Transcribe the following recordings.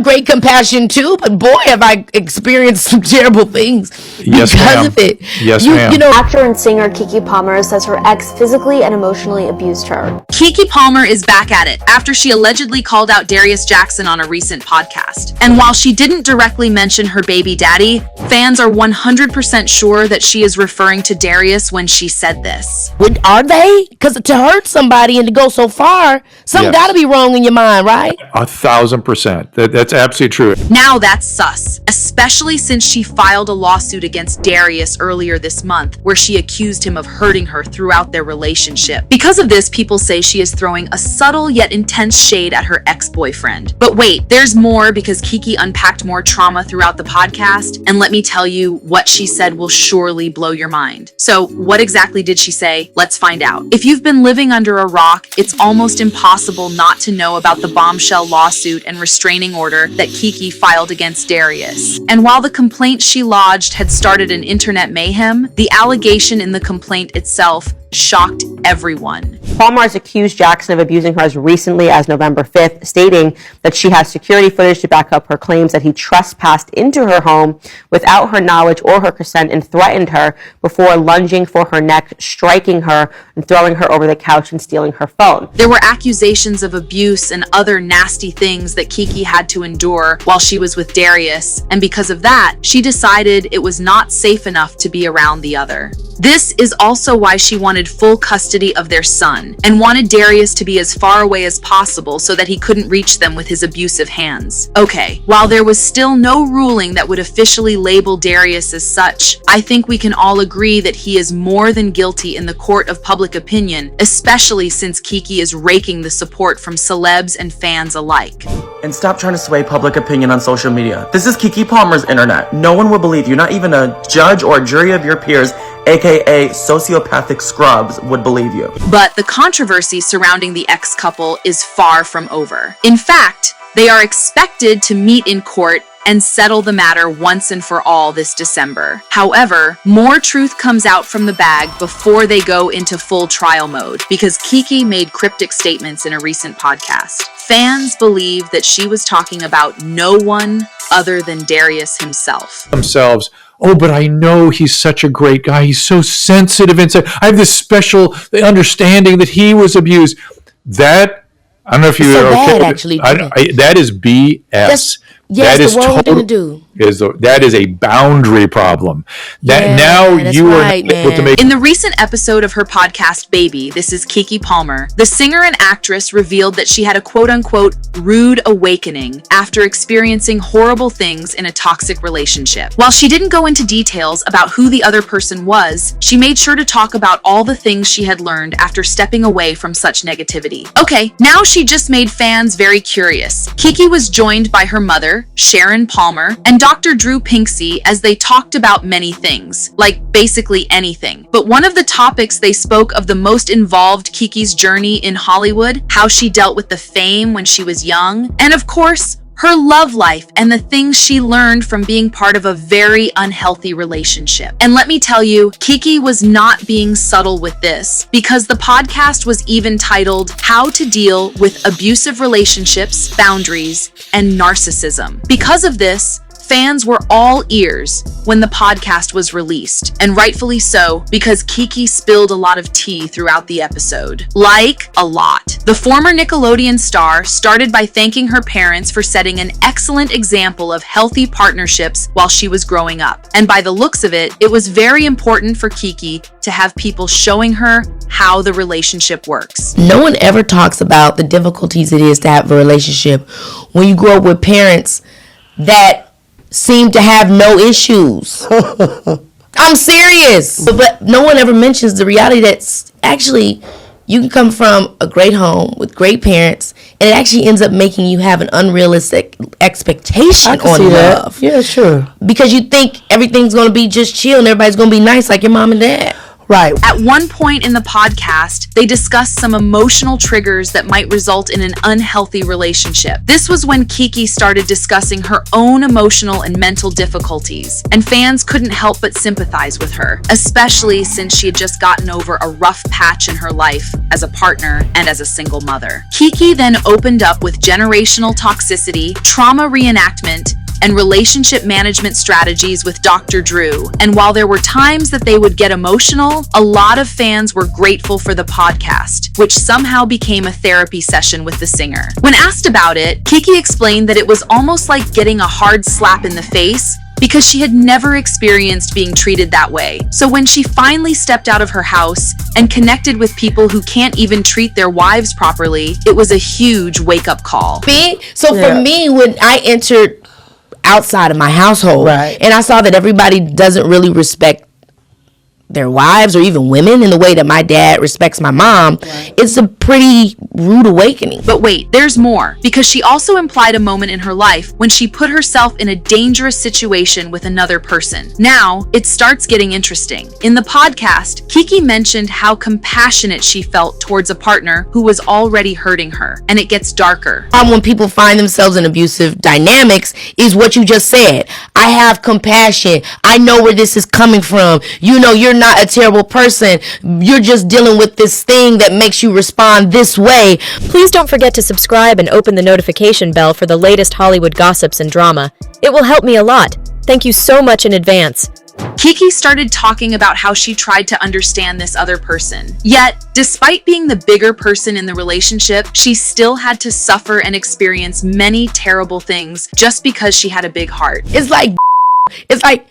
have great compassion too, but boy, have I experienced some terrible things Yes, because ma'am. of it. Yes, ma'am. You know, Actor and singer Keke Palmer says her ex physically and emotionally abused her. Keke Palmer is back at it after she allegedly called out Darius Jackson on a recent podcast. And while she didn't directly mention her baby daddy, fans are 100% sure that she is referring to Darius when she said this. are they? Because to hurt somebody and to go so far, something Yes. got to be wrong in your mind, right? 1,000%. That's absolutely true. Now that's sus, especially since she filed a lawsuit against Darius earlier this month, where she accused him of hurting her throughout their relationship. Because of this, people say she is throwing a subtle yet intense shade at her ex-boyfriend. But wait, there's more, because Kiki unpacked more trauma throughout the podcast, and let me tell you, what she said will surely blow your mind. So what exactly did she say? Let's find out. If you've been living under a rock, it's almost impossible not to know about the bombshell lawsuit and restraining order that Kiki filed against Darius. And while the complaint she lodged had started an internet mayhem, the allegation in the complaint itself shocked everyone. Palmer has accused Jackson of abusing her as recently as November 5th, stating that she has security footage to back up her claims that he trespassed into her home without her knowledge or her consent and threatened her before lunging for her neck, striking her, and throwing her over the couch and stealing her phone. There were accusations of abuse and other nasty things that Kiki had to endure while she was with Darius, and because of that, she decided it was not safe enough to be around the other. This is also why she wanted full custody of their son and wanted Darius to be as far away as possible so that he couldn't reach them with his abusive hands. Okay, while there was still no ruling that would officially label Darius as such, I think we can all agree that he is more than guilty in the court of public opinion, especially since Kiki is raking the support from celebs and fans alike. And stop trying to sway public opinion on social media. This is Keke Palmer's internet. No one will believe you, not even a judge or a jury of your peers, aka sociopathic scrubs, would believe you. But the controversy surrounding the ex-couple is far from over. In fact, they are expected to meet in court and settle the matter once and for all this December. However, more truth comes out from the bag before they go into full trial mode, because Kiki made cryptic statements in a recent podcast. Fans believe that she was talking about no one other than Darius himself. Themselves. Oh, but I know he's such a great guy. He's so sensitive inside. I have this special understanding that he was abused. That, I don't know if you so are okay bad, with actually. that is BS. That is the world didn't do. That is a boundary problem. That now you are able to make. In the recent episode of her podcast, Baby, This Is Keke Palmer, the singer and actress revealed that she had a quote-unquote rude awakening after experiencing horrible things in a toxic relationship. While she didn't go into details about who the other person was, she made sure to talk about all the things she had learned after stepping away from such negativity. Okay, now she just made fans very curious. Kiki was joined by her mother, Sharon Palmer, and Dr. Drew Pinksy as they talked about many things, like basically anything. But one of the topics they spoke of the most involved Kiki's journey in Hollywood, how she dealt with the fame when she was young, and of course, her love life and the things she learned from being part of a very unhealthy relationship. And let me tell you, Kiki was not being subtle with this, because the podcast was even titled How to Deal with Abusive Relationships, Boundaries, and Narcissism. Because of this, fans were all ears when the podcast was released, and rightfully so, because Kiki spilled a lot of tea throughout the episode. Like, a lot. The former Nickelodeon star started by thanking her parents for setting an excellent example of healthy partnerships while she was growing up. And by the looks of it, it was very important for Kiki to have people showing her how the relationship works. No one ever talks about the difficulties it is to have a relationship when you grow up with parents that seem to have no issues. I'm serious. But no one ever mentions the reality that actually you can come from a great home with great parents, and it actually ends up making you have an unrealistic expectation on love. Yeah, sure. Because you think everything's going to be just chill and everybody's going to be nice like your mom and dad. Right. At one point in the podcast, they discussed some emotional triggers that might result in an unhealthy relationship. This was when Kiki started discussing her own emotional and mental difficulties, and fans couldn't help but sympathize with her, especially since she had just gotten over a rough patch in her life as a partner and as a single mother. Kiki then opened up with generational toxicity, trauma reenactment, and relationship management strategies with Dr. Drew. And while there were times that they would get emotional, a lot of fans were grateful for the podcast, which somehow became a therapy session with the singer. When asked about it, Kiki explained that it was almost like getting a hard slap in the face because she had never experienced being treated that way. So when she finally stepped out of her house and connected with people who can't even treat their wives properly, it was a huge wake-up call. For me, when I entered outside of my household, Right. and I saw that everybody doesn't really respect their wives or even women in the way that my dad respects my mom, it's a pretty rude awakening. But wait, there's more, because she also implied a moment in her life when she put herself in a dangerous situation with another person. Now, it starts getting interesting. In the podcast, Kiki mentioned how compassionate she felt towards a partner who was already hurting her, and it gets darker. When people find themselves in abusive dynamics is what you just said. I have compassion. I know where this is coming from. You know, you're not a terrible person. You're just dealing with this thing that makes you respond this way. Please don't forget to subscribe and open the notification bell for the latest Hollywood gossips and drama. It will help me a lot. Thank you so much in advance. Kiki started talking about how she tried to understand this other person. Yet, despite being the bigger person in the relationship, she still had to suffer and experience many terrible things just because she had a big heart. It's like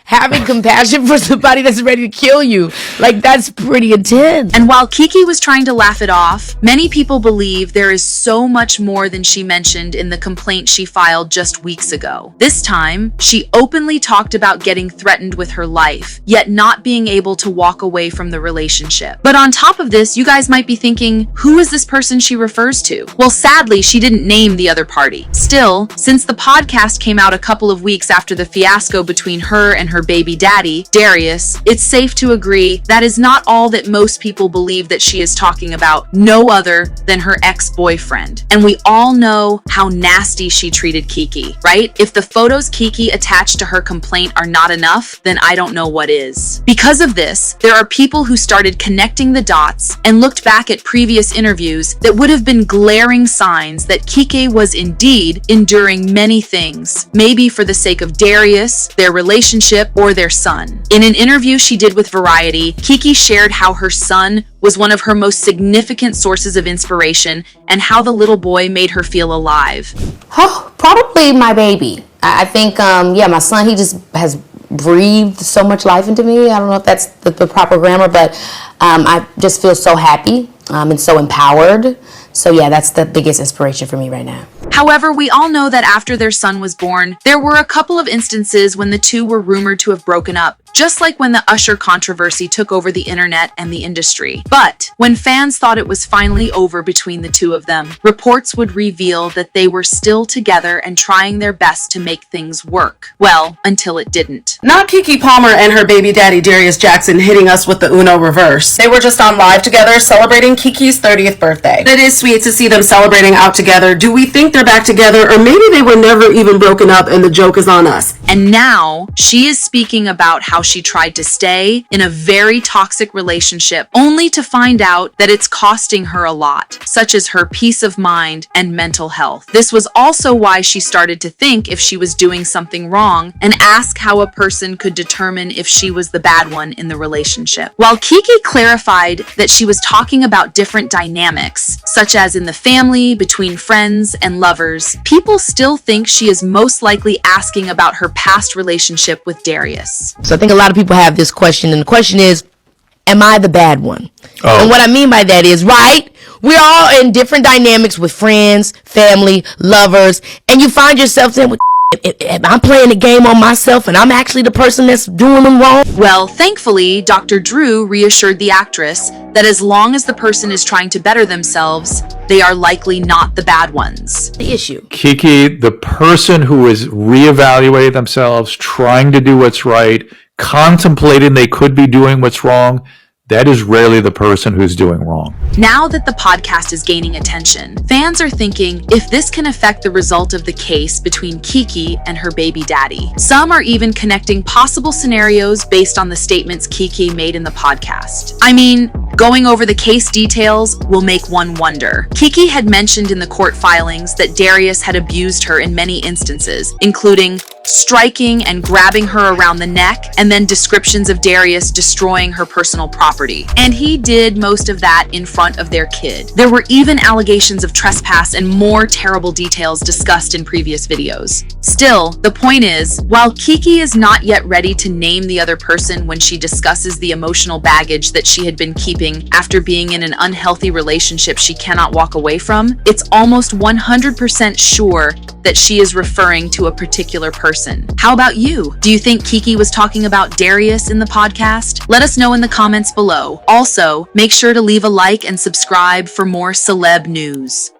having compassion for somebody that's ready to kill you. Like, that's pretty intense. And while Kiki was trying to laugh it off, many people believe there is so much more than she mentioned in the complaint she filed just weeks ago. This time, she openly talked about getting threatened with her life, yet not being able to walk away from the relationship. But on top of this, you guys might be thinking, who is this person she refers to? Well, sadly, she didn't name the other party. Still, since the podcast came out a couple of weeks after the fiasco between her and her baby daddy, Darius, it's safe to agree that is not all that most people believe that she is talking about, no other than her ex-boyfriend. And we all know how nasty she treated Kiki, right? If the photos Kiki attached to her complaint are not enough, then I don't know what is. Because of this, there are people who started connecting the dots and looked back at previous interviews that would have been glaring signs that Kiki was indeed enduring many things, maybe for the sake of Darius, their relationship, or their son. In an interview she did with Variety, Kiki shared how her son was one of her most significant sources of inspiration and how the little boy made her feel alive. Oh, probably my baby. I think, my son, he just has breathed so much life into me. I don't know if that's the proper grammar, but I just feel so happy and so empowered. So yeah, that's the biggest inspiration for me right now. However, we all know that after their son was born, there were a couple of instances when the two were rumored to have broken up, just like when the Usher controversy took over the internet and the industry. But when fans thought it was finally over between the two of them, reports would reveal that they were still together and trying their best to make things work. Well, until it didn't. Not Keke Palmer and her baby daddy Darius Jackson hitting us with the Uno reverse. They were just on live together celebrating Kiki's 30th birthday. It is sweet to see them celebrating out together. Do we think they're back together, or maybe they were never even broken up and the joke is on us? And now she is speaking about how she tried to stay in a very toxic relationship only to find out that it's costing her a lot, such as her peace of mind and mental health. This was also why she started to think if she was doing something wrong and ask how a person could determine if she was the bad one in the relationship. While Kiki clarified that she was talking about different dynamics, such as in the family, between friends and lovers, people still think she is most likely asking about her past relationship with Darius. So I think a lot of people have this question, and the question is, am I the bad one? Oh. And what I mean by that is, right, we're all in different dynamics with friends, family, lovers, and you find yourself saying, if I'm playing the game on myself and I'm actually the person that's doing them wrong. Well, thankfully, Dr. Drew reassured the actress that as long as the person is trying to better themselves, they are likely not the bad ones. The issue. Kiki, the person who is reevaluating themselves, trying to do what's right, contemplating they could be doing what's wrong, that is rarely the person who's doing wrong. Now that the podcast is gaining attention, fans are thinking if this can affect the result of the case between Kiki and her baby daddy. Some are even connecting possible scenarios based on the statements Kiki made in the podcast. I mean, going over the case details will make one wonder. Kiki had mentioned in the court filings that Darius had abused her in many instances, including striking and grabbing her around the neck, and then descriptions of Darius destroying her personal property. And he did most of that in front of their kid. There were even allegations of trespass and more terrible details discussed in previous videos. Still, the point is, while Kiki is not yet ready to name the other person when she discusses the emotional baggage that she had been keeping after being in an unhealthy relationship she cannot walk away from, it's almost 100% sure that she is referring to a particular person. How about you? Do you think Kiki was talking about Darius in the podcast? Let us know in the comments below. Also, make sure to leave a like and subscribe for more celeb news.